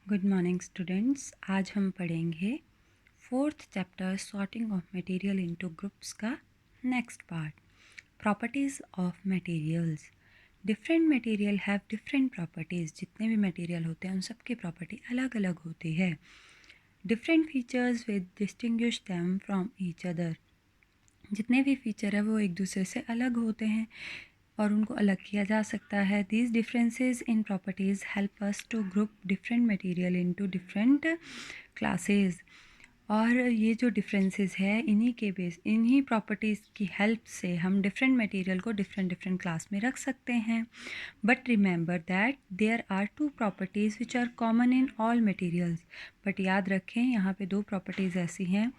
Good morning students. आज हम पढ़ेंगे fourth chapter sorting of material into groups का next part, properties of materials. Different material have different properties. जितने भी material होते हैं उन सब की प्रॉपर्टी अलग अलग होती है। Different features with distinguish them from each other. जितने भी फीचर है वो एक दूसरे से अलग होते हैं और उनको अलग किया जा सकता है। These differences in properties help us to group different material into different classes. और ये जो डिफरेंसेस है इन्हीं प्रॉपर्टीज़ की हेल्प से हम डिफरेंट मटेरियल को डिफरेंट डिफरेंट क्लास में रख सकते हैं। But remember that there are two properties which are common in all materials. But याद रखें यहाँ पे दो प्रॉपर्टीज़ ऐसी हैं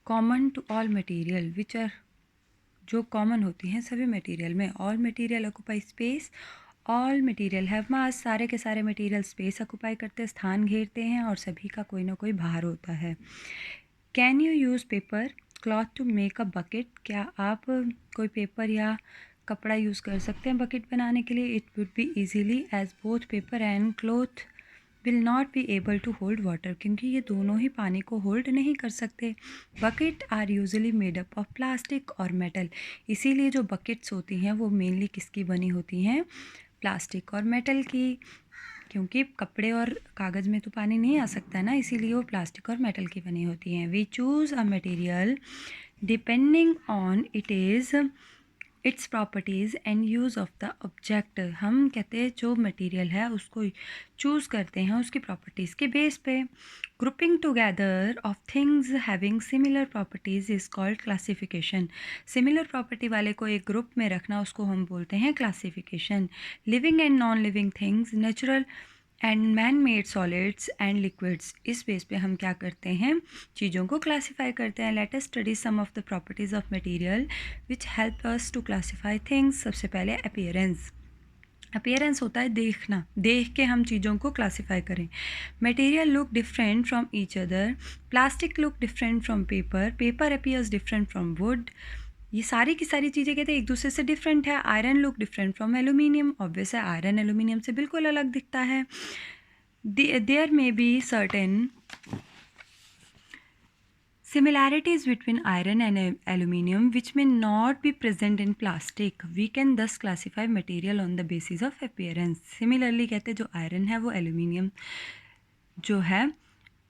common to all material which are, जो कॉमन होती हैं सभी मटेरियल में। All material occupy space, all material have mass. सारे के सारे मटेरियल स्पेस ऑक्यूपाई करते हैं, स्थान घेरते हैं और सभी का कोई ना कोई भार होता है। Can you use paper cloth to make a bucket? क्या आप कोई पेपर या कपड़ा यूज़ कर सकते हैं बकेट बनाने के लिए? It would be easily as both paper and cloth will not be able to hold water, क्योंकि ये दोनों ही पानी को होल्ड नहीं कर सकते। Bucket are usually made up of plastic और मेटल। इसीलिए जो बकेट्स होती हैं वो मेनली किसकी बनी होती हैं? प्लास्टिक और मेटल की, क्योंकि कपड़े और कागज़ में तो पानी नहीं आ सकता है ना, इसीलिए वो प्लास्टिक और मेटल की बनी होती हैं। We choose a material depending on its properties and use of the object. हम कहते हैं जो मटेरियल है उसको चूज़ करते हैं उसकी प्रॉपर्टीज़ के बेस पे। Grouping together of things having similar properties is called classification. Similar property वाले को एक ग्रुप में रखना उसको हम बोलते हैं classification. Living and non living things, natural and man made solids and liquids, इस बेस पे हम क्या करते हैं, चीज़ों को क्लासीफाई करते हैं। Let us study some of the properties of material which help us to classify things. सबसे पहले अपीयरेंस। अपीयरेंस होता है देखना, देख के हम चीज़ों को क्लासीफाई करें। Material look different from each other. Plastic look different from paper, paper appears different from would. ये सारी की सारी चीज़ें कहते हैं एक दूसरे से डिफरेंट है। Iron look different from aluminium, obvious है आयरन एल्यूमिनियम से बिल्कुल अलग दिखता है। There may be certain similarities between iron and aluminium which may not be present in plastic. We can thus classify material on the basis of appearance. Similarly कहते हैं जो iron है वो एल्यूमिनियम जो है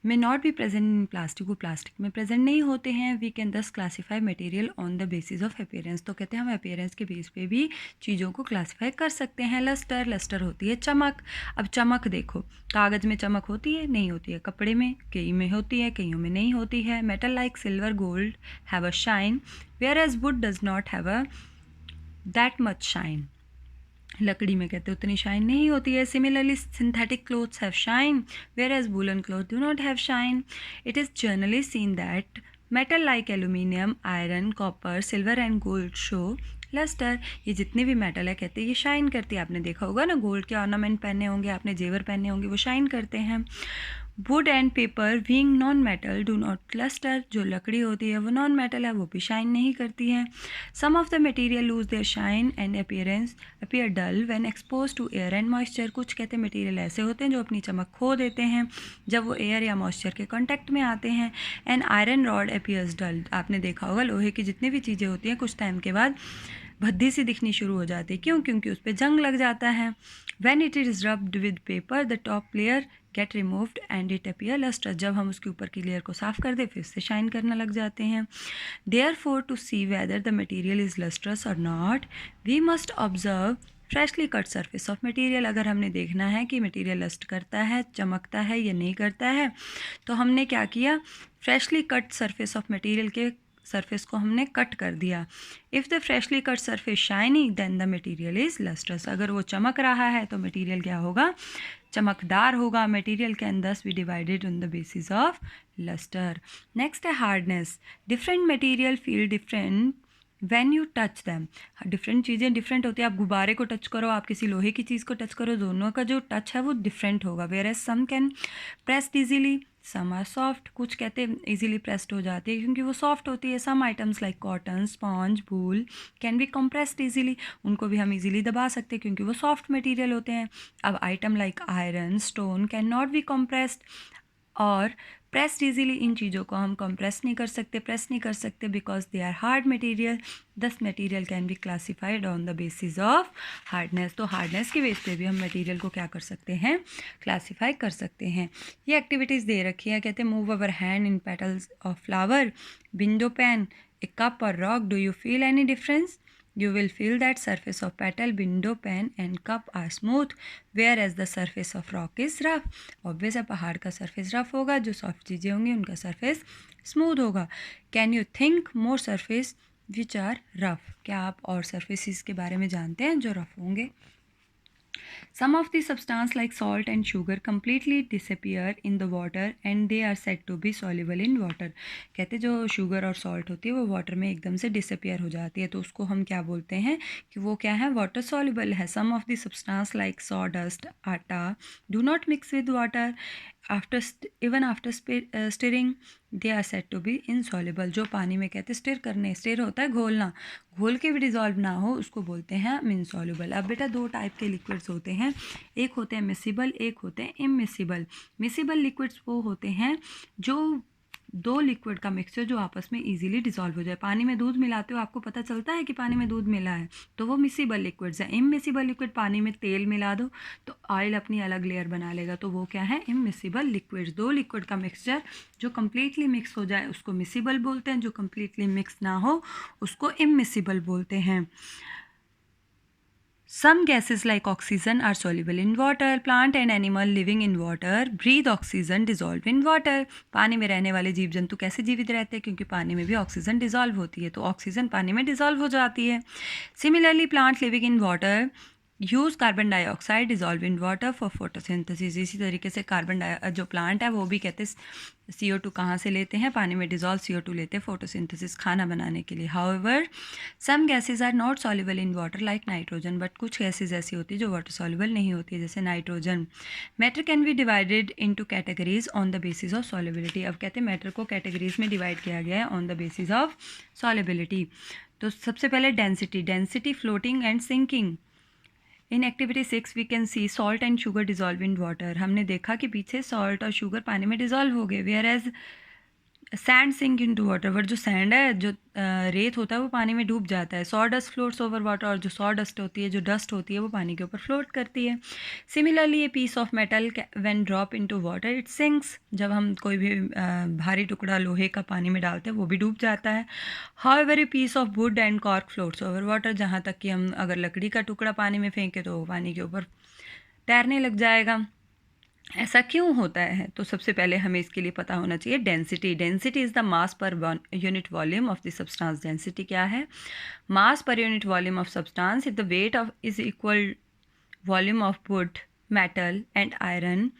may not be present in plastic, वो plastic में present नहीं होते हैं। वी कैन दस classify material on the basis of appearance. तो कहते हैं हम अपीयरेंस के बेस पे भी चीज़ों को क्लासीफाई कर सकते हैं। लस्टर, लस्टर होती है चमक। अब चमक देखो, कागज़ में चमक होती है, नहीं होती है। कपड़े में कई में होती है, कईयों में नहीं होती है। Metal like silver, gold have a shine where as wood does not have a that much shine. लकड़ी में कहते उतनी शाइन नहीं होती है। Similarly synthetic cloths have shine where as woollen cloth do not have shine. It is generally seen that metal like aluminium, iron, copper, silver and gold show lustre. ये जितने भी मेटल है कहते हैं ये शाइन करती है। आपने देखा होगा ना, गोल्ड के ऑर्नामेंट पहने होंगे आपने, जेवर पहने होंगे, वो शाइन करते हैं। Wood and paper being non metal do not lustre. जो लकड़ी होती है वो नॉन मेटल है, वो भी शाइन नहीं करती है। Some of the material lose their shine and appear dull when expose to air and moisture. कुछ कहते हैं मटेरियल ऐसे होते हैं जो अपनी चमक खो देते हैं जब वो एयर या मॉइस्चर के कॉन्टैक्ट में आते हैं। एंड आयरन रॉड अपीयर्स डल। आपने देखा होगा लोहे की जितनी भी चीज़ें होती हैं कुछ टाइम के बाद भद्दी सी दिखनी शुरू हो जाती है। क्यों? क्योंकि उस पर जंग लग जाता है। When it is rubbed with paper the top layer get removed and it appear lustre. जब हम उसके ऊपर की लेयर को साफ़ कर दे फिर से शाइन करना लग जाते हैं। Therefore to see whether the material is lustrous और not we must observe freshly cut surface of material. अगर हमने देखना है कि मटेरियल लस्ट करता है, चमकता है या नहीं करता है, तो हमने क्या किया, freshly cut surface of material के सरफेस को हमने कट कर दिया। If the freshly cut surface shiny then the material is lustrous. अगर वो चमक रहा है तो मटेरियल क्या होगा, चमकदार होगा। Material can thus be divided on the basis of lustre. Next है hardness. Different material feel different when you touch them. Different चीज़ें डिफरेंट होती है। आप गुब्बारे को टच करो, आप किसी लोहे की चीज़ को टच करो, दोनों का जो टच है वो डिफरेंट होगा। Where as some can pressed easily some are soft, कुछ कहते हैं इजीली प्रेस्ड हो जाती है क्योंकि वो सॉफ्ट होती है. Some items like cotton, sponge, wool can be compressed easily, उनको भी हम इजीली दबा सकते हैं क्योंकि वो सॉफ्ट मटेरियल होते हैं. अब item like iron, stone can not be compressed और प्रेस्ड इजीली, इन चीज़ों को हम कंप्रेस नहीं कर सकते, प्रेस नहीं कर सकते because they are hard material. Thus material can be classified on the basis of hardness. तो हार्डनेस के बेस पे भी हम मटेरियल को क्या कर सकते हैं, क्लासीफाई कर सकते हैं. ये एक्टिविटीज़ दे रखी है, कहते हैं move our hand in petals of flower, window pane, a cup or rock, do you feel any difference? You will feel that surface of petal, window pane and cup are smooth, whereas the surface of rock is rough. Obvious है, पहाड़ का surface rough होगा, जो soft चीज़ें होंगी उनका surface smooth होगा. Can you think more surface which are rough? क्या आप और surfaces के बारे में जानते हैं जो rough होंगे? Some of the substances like salt and sugar completely disappear in the water and they are said to be soluble in water. कहते जो शुगर और सॉल्ट होती है वो वाटर में एकदम से डिसअपियर हो जाती है, तो उसको हम क्या बोलते हैं कि वो क्या है, वाटर सॉल्युबल है. Some of the substance like sawdust, atta do not mix with water even after stirring they are said to be insoluble. जो पानी में कहते स्टिर करने, स्टिर होता है घोलना, घोल के भी डिज़ोल्व ना हो उसको बोलते हैं हम इनसॉल्युबल. अब बेटा दो टाइप के लिक्विड्स होते हैं, एक होते हैं मिसिबल, एक होते हैं इमिसिबल. मिसिबल लिक्विड्स वो होते हैं जो दो लिक्विड का मिक्सचर जो आपस में इजीली डिसॉल्व हो जाए. पानी में दूध मिलाते हो, आपको पता चलता है कि पानी में दूध मिला है, तो वो मिसिबल लिक्विड्स हैं. इमिसिबल लिक्विड, पानी में तेल मिला दो तो ऑयल अपनी अलग लेयर बना लेगा, तो वो क्या है, इमिसिबल लिक्विड्स. दो लिक्विड का मिक्सचर जो कम्प्लीटली मिक्स हो जाए उसको मिसिबल बोलते हैं, जो कम्प्लीटली मिक्स ना हो उसको इमिसिबल बोलते हैं. Some gases like oxygen are soluble in water. Plant and animal living in water breathe oxygen dissolved in water. पानी में रहने वाले जीव जंतु कैसे जीवित रहते हैं, क्योंकि पानी में भी ऑक्सीजन डिसॉल्व होती है, तो ऑक्सीजन पानी में डिसॉल्व हो जाती है. Similarly, plant living in water use carbon dioxide dissolve in water for photosynthesis. इसी तरीके से जो प्लांट है वो भी कहते हैं CO2 कहाँ से लेते हैं, पानी में डिजॉल्व CO2 लेते हैं फोटोसिंथेसिस, खाना बनाने के लिए. However some gases are not soluble in water like nitrogen. But कुछ गैसेज ऐसी होती है जो वाटर सॉल्युबल नहीं होती है, जैसे nitrogen. Matter can B divided into categories on the basis of solubility. अब कहते हैं मैटर को कैटेगरीज में डिवाइड किया गया है on the basis of solubility. तो सबसे पहले density, floating and sinking. In activity 6 we can see salt and sugar dissolve in water. हमने देखा कि पीछे सॉल्ट और शुगर पानी में डिजॉल्व हो गए. Where as sand sink in to water. But जो सैंड है, जो रेत होता है वो पानी में डूब जाता है. Saw dust floats over water. और जो सॉ डस्ट होती है, जो डस्ट होती है वो पानी के ऊपर फ्लोट करती है. Similarly a piece of metal when drop into water it sinks. जब हम कोई भी भारी टुकड़ा लोहे का पानी में डालते हैं वो भी डूब जाता है. However a piece of wood and cork floats over water. जहाँ तक कि हम अगर लकड़ी का टुकड़ा पानी में फेंके तो वो पानी के ऊपर तैरने लग जाएगा. ऐसा क्यों होता है? तो सबसे पहले हमें इसके लिए पता होना चाहिए density. Density is the mass per unit volume of the substance. Density क्या है? Mass per unit volume of substance. If the weight of is equal volume of wood, metal and iron,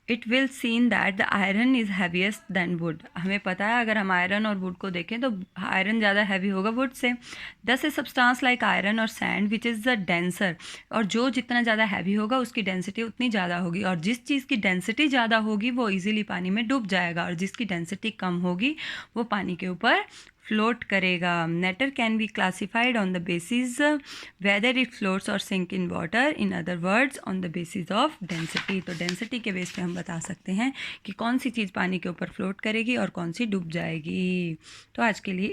it will seen that the iron is heaviest than wood. हमें पता है अगर हम iron और would को देखें तो आयरन ज़्यादा हैवी होगा वुड से. दस ए सब्सटेंस लाइक आयरन और sand which is the denser. और जो जितना ज़्यादा हैवी होगा उसकी डेंसिटी उतनी ज़्यादा होगी. और जिस चीज़ की डेंसिटी ज़्यादा होगी वो इजीली पानी में डूब जाएगा, और जिसकी डेंसिटी कम होगी वो पानी के ऊपर फ्लोट करेगा. Matter can be classified on the basis whether it floats or sink in water. In other words on the basis of density. तो डेंसिटी के बेस पे हम बता सकते हैं कि कौन सी चीज़ पानी के ऊपर फ्लोट करेगी और कौन सी डूब जाएगी. तो आज के लिए